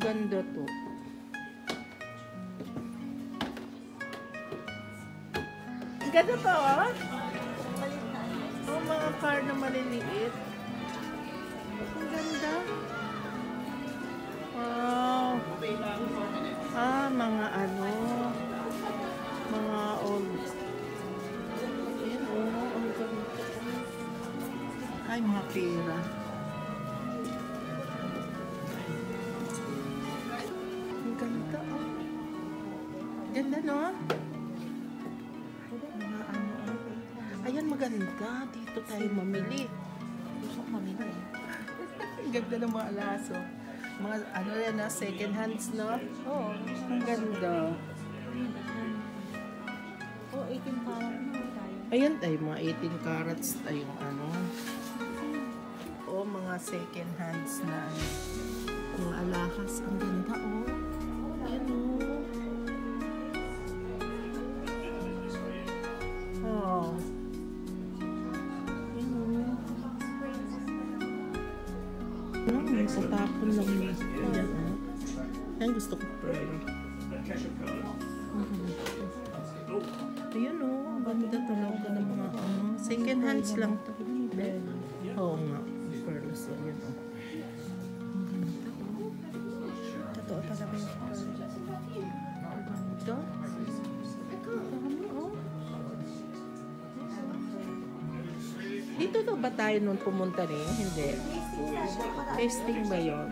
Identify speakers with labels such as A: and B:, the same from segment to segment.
A: ganda to. Ang ganda to, oh. Oh, mga car na maliliit. Ang ganda. Wow. Ah, mga ano. Mga old. Ayan, oh. Ang ganda. Ay, mga pera. Ang ganda, oh. Ganda, no? Mga ano, oh. Ayan, maganda. Dito tayo mamili. Gusto ko mamili. Ang ganda ng mga alaso. Mga ano yan na, second hands, no? Oo. Ang ganda.
B: Oh, 18 karat na tayo.
A: Ayan tayo, mga 18 carats tayong ano. O, mga second hands na mga alahas. Ang ganda, oh. Ayan, oh. Oh. Ayan, oh. Ayan, sa tapon lang yun. Ayan, oh. Ayan, gusto ko pearl. Ayan, oh. Ganda talaga ng mga ano. Second hands lang to. Oo nga. Pearls. Ayan, oh. Ang ganda, oh.
B: Totoo talaga yung pearl.
A: Ang ganda. Dami, oh. Dito na ba tayo nung pumunta rin? Hindi. Tasting ba yun?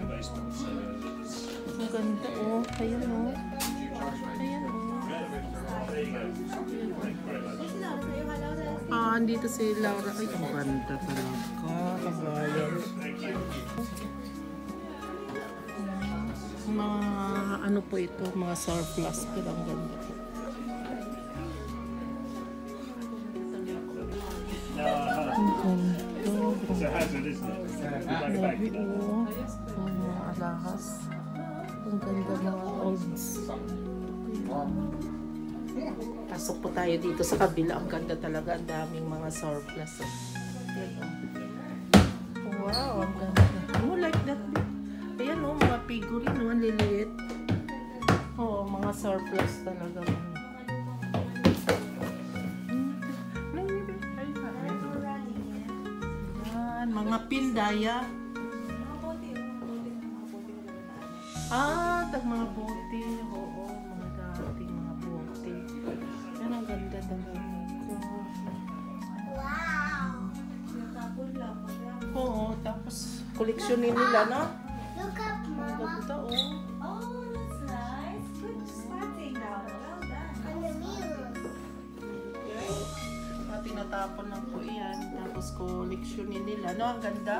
A: Ang ganda, oh. Ayan, oh. Ayan, oh. Ah, andito si Laura. Ay, ang ganda talaga. Kabayan. Mga ano po ito, mga surplus. Pero ang ganda po. Ang ganda.
C: It's a hazard, isn't it?
A: Grabe, oh. Ang mga alahas. Ang ganda mga olds. Pasok po tayo dito sa kabila. Ang ganda talaga. Ang daming mga surplus. Wow, ang ganda. Oh, like that. Ayan, oh, mga figurine. Oh, ang liliit. Oh, mga surplus talaga. Ayan, mga pindaya. Ah, tag mga bote. Oo, mga dating mga bote. Yan ang ganda talaga. Oo, tapos koleksyonin nila, no?
D: Look up,
A: Ang
D: Mama.
A: ganda, oh.
B: Oh, that's nice. Good spotting now. Well done.
D: On the mirror.
A: Tinatapon lang po yan. Tapos koleksyonin nila, no? Ang ganda.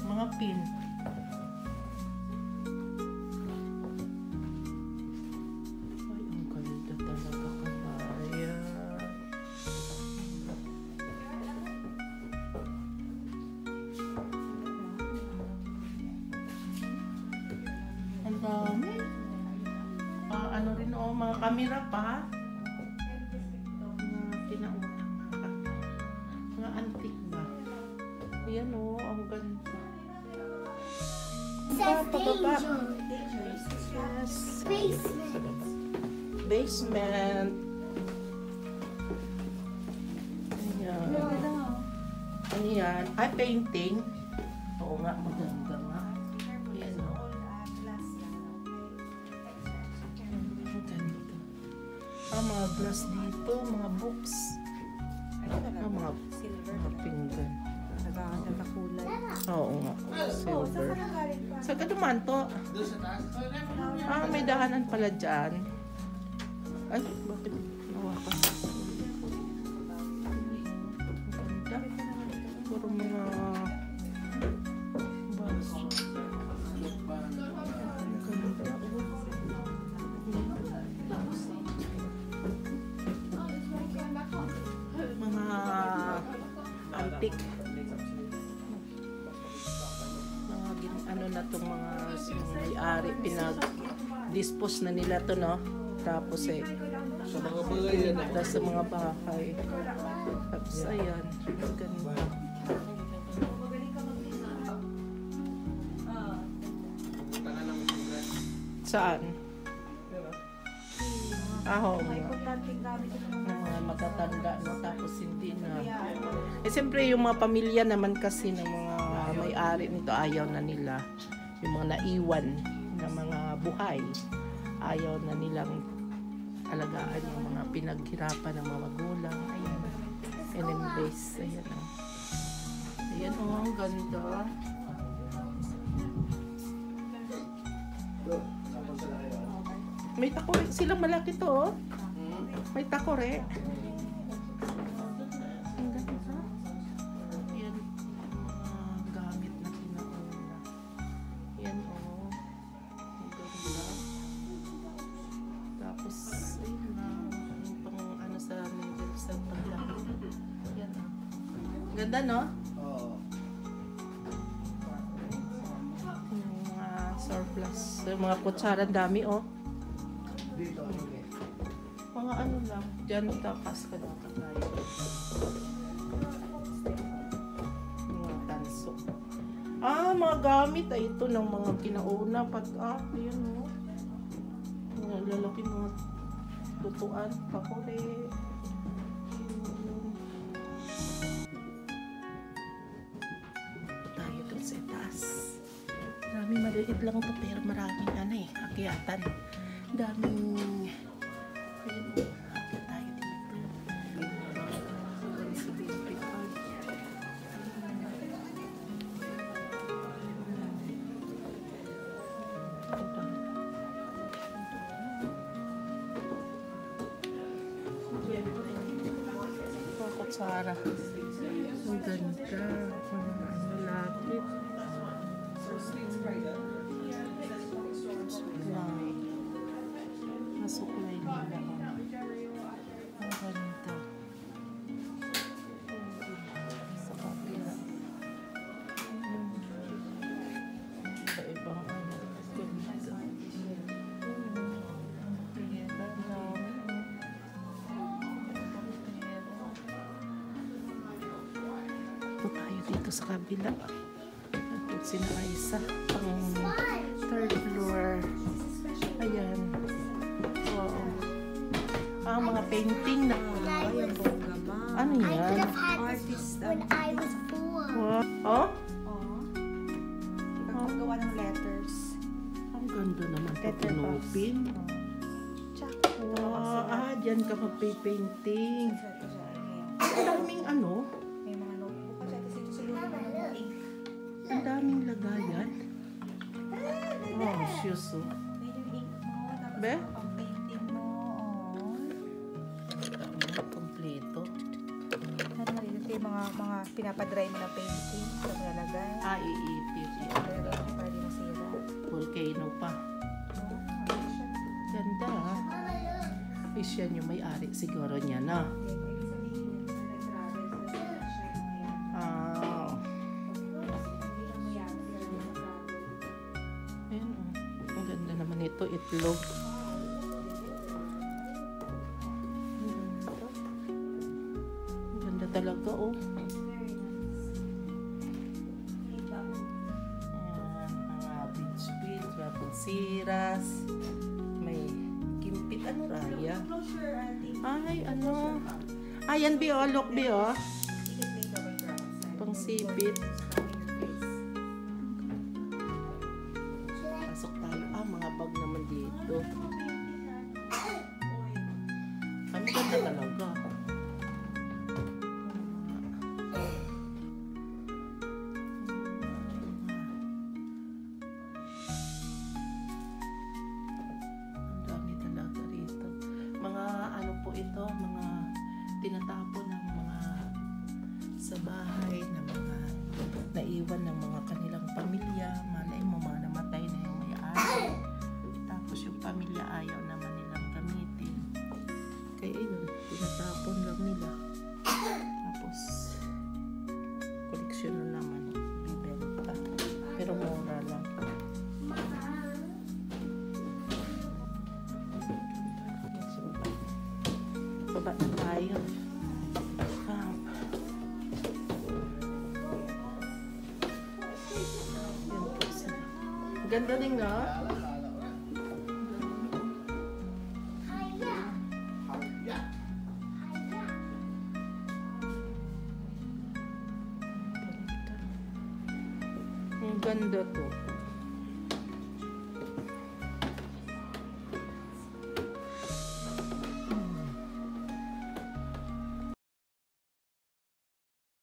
A: Mga pin. Ay, ang ganda talaga kabaya. Ang dami. Ano rin, oh, mga kamera pa. Mga pinautang. Mga antique ba? Ayan, oh, ang ganda.
D: Says
A: Pababa.
D: danger.
A: Yes.
D: Basement.
A: Basement. Ayan. Ano yan? Ay, painting. Oo nga, maganda nga. Ayan, oh. Ang ganda. Mga glass dito, mga books. Mga pinggan.
B: Nagkakanda na kulay.
A: Oo nga. Silver. Sa kaduman to. Ah, may dahanan pala dyan. Ay, bakit nawakas? Ganda. Puro mga baso. Ganda. Mga antique. Ano na itong mga may-ari, pinag-dispose na nila to, no? Tapos sa mga bahay. Tapos ayan, ganda.
B: Magaling ka mag-isa.
A: Saan? Aho,
B: May importanteng gamit ito ng
A: ng mga matatanda, no? Tapos hindi na.
B: kaya.
A: Eh, siyempre, yung mga pamilya naman kasi ng mga may-ari nito, ayaw na nila. Yung mga naiwan na mga buhay, ayaw na nilang alagaan yung mga pinaghirapan ng mga magulang. Ayan. NM-base. Ayan o. Ayan o, ang ganda. May takore. Silang malaki to, oh. May takore. Ang ganda. Yan. Mga gamit na kinauna. Yan, oh. Ang ganda. Tapos, ayun na. Yung pang ano sa noodles sa paglaki. Yan, oh. Ganda, no? Yung mga surplus. Yung mga kutsara, dami, oh. Mga ano lang, dyan tapas ka ng kagaya. Mga tanso. Mga gamit ay ito ng mga kinauna. Ayan o. Mga lalaki mga tutuan, pakore. Tayo doon sa taas. Marami maliit lang ito pero maraming ano eh, akyatan. Daming ayun, akyat tayo dito. Sa Baby Park. Kutsara. Ang ganda. Ang lapit. Suklay. Masuklay nila. Ang ganda. Sa kapila. Iba-ibang ano. Ganda. Ito tayo dito sa kabila. At sina Aisa. Pang third floor. Ayan. Wow. Mga painting na.
B: Ayan, bongga ma.
A: Ano
D: I could
A: yan?
D: have had this
B: Artist
D: when I was 4.
A: Wow. Oh?
B: Oo. Paggawa ng letters.
A: Ang ganda naman ito
B: Letter box.
A: pinupin.
B: Tsaka.
A: Wow. Dyan ka magpipainting. Ang daming ano?
B: May mga notebook. Kasi ito sa loob ng mga ink.
A: Ang daming lagayan. Wow, shoes oh.
B: May yung ink mo. Tapos
A: Be?
B: pang painting mo.
A: Kompleto.
B: Ano na rin, ito yung mga pinapadry mo na painting. Ito malalagay.
A: Iipit.
B: Malalagay mo para di masira.
A: Volcano pa.
B: Ano siya?
A: Ganda ah. Is yan yung may-ari siguro niya na. Ayan oh. Ang ganda naman ito. Itlog. Ang ganda talaga oh. Ayan, mga beach, rapunsiras. May kimpit. Ano raya? Ay, ano. Ayan, Bi, oh. Look, Bi, oh. Pang sipit. Pasok tayo. Mga bag naman dito. Ang ganda talaga. Ang dami talaga rito. Mga ano po ito, mga tinatapon ng mga sa bahay na mga naiwan ng mga kanilang pamilya. Malay mo, mga namatay na yung may-ari. Tapos yung pamilya ayaw naman nilang gamitin. Kaya yun, tinatapon lang nila. Tapos, koleksyon na naman. Bibenta. Pero mura lang. Baba na tayo. Ganda rin, no?
D: Hiya.
A: Ang ganda to.